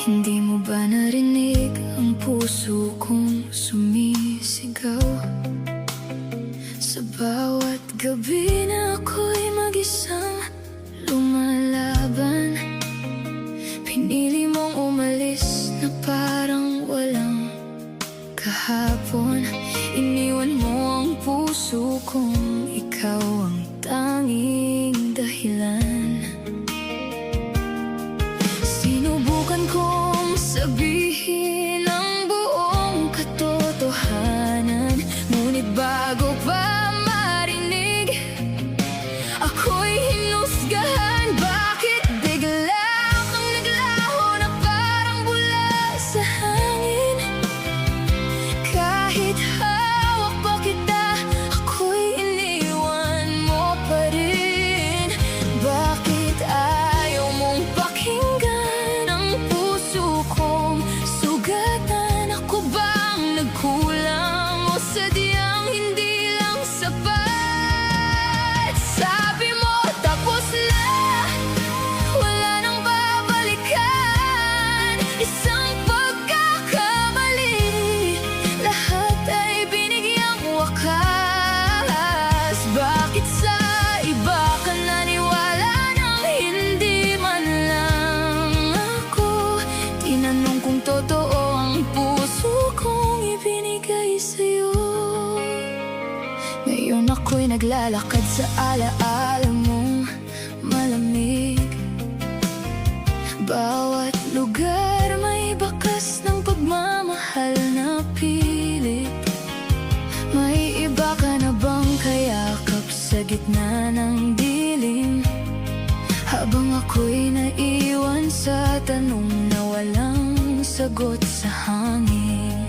Hindi mo ba narinig ang puso kong sumisigaw? Sa bawat gabi na ako'y mag-isang lumalaban, pinili mong umalis na parang walang kahapon. Iniwan mo ang puso kong ikaw ang tanging dahilan. Sinubukan kong sabihin ang buong katotohanan, ngunit bago pa marinig, ako'y hinusgahan. Bakit bigla kang naglaho na parang bula sa hangin? Kahit hawak pa kita, ako'y iniwan mo pa rin. Bakit ayaw mong pakinggan ang puso kong sugatan? Ako bang nagkulang o sadyang hindi lang sapat? Sabi mo tapos na, wala nang babalikan. Isang pagkakamali, lahat ay binigyang wakas. Bakit sa iba ka naniwala nang hindi man lang ako? Tinanong kung totoo ang puso kong ibinigay sa'yo. Ngayon ako'y naglalakad sa alaala mong malamig. Bawat lugar may bakas ng pagmamahal na pilit. May iba ka na bang kayakap sa gitna ng dilim? Habang ako'y naiwan sa tanong na walang sagot sa hangin.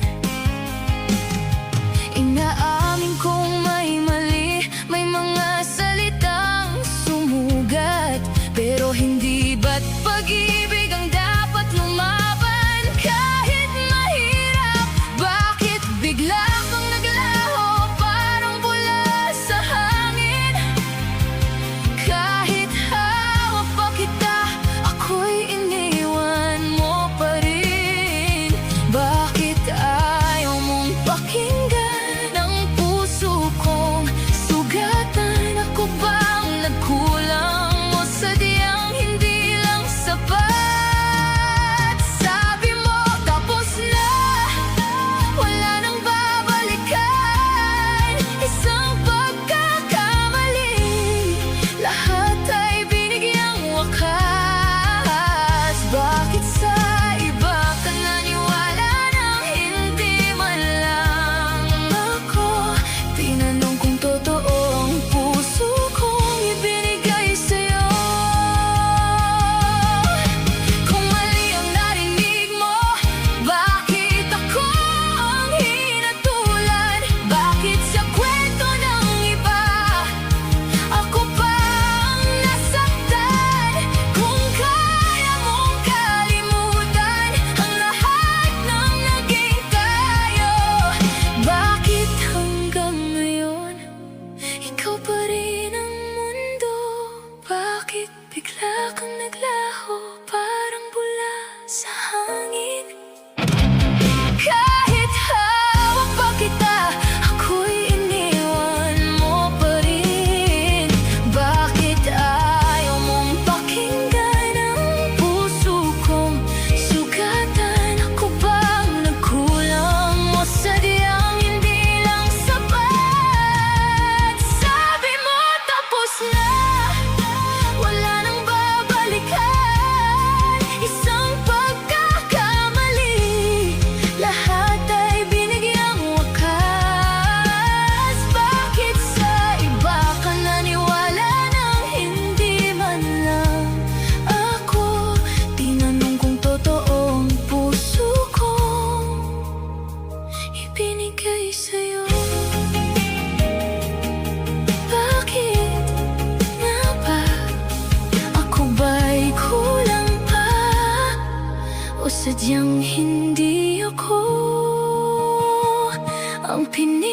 Inaamin kong may mali, may mga salitang sumugat, pero hindi ba't pag-ibig ang dapat lumaban? Kahit mahirap, bakit bigla kang naglaho parang bula sa hangin? Kahit hawak pa kita, ako'y iniwan mo pa rin. Bakit ayaw mong pakinggan ang puso kong sugatan? Ako bang nagkulang o sadyang hindi lang sapat? Sabi mo tapos na, wala nang babalikan. Isang pagkakamali, lahat ay binigyang wakas. Bakit sa iba ka naniwala nang hindi man lang ako? Tinanong kung totoo ang puso kong ibinigay sa'yo. Kung mali ang narinig mo, bakit ako ang hinatulan? Bakit sa kwento ng iba, ako pa ang nasaktan? Kung kaya mong kalimutan ang lahat ng naging tayo, bakit hanggang ngayon ikaw pa rin ang mundo? Bakit bigla kang naglaho parang bula sa hangin? Kahit hawak pa kita, ako'y iniwan mo pa rin. Bakit ayaw mong pakinggan ang puso kong sugatan? Ako bang nagkulang o sadyang hindi lang sapat? Sabi mo tapos na, wala nang babalikan. Isang pagkakamali, lahat ay binigyang wakas. Bakit sa iba ka naniwala nang hindi man lang ako? Tinanong kung totoo ang puso kong ibinigay sa'yo. Bakit nga ba? Ako ba'y kulang pa o sadyang hindi ako ang pinili?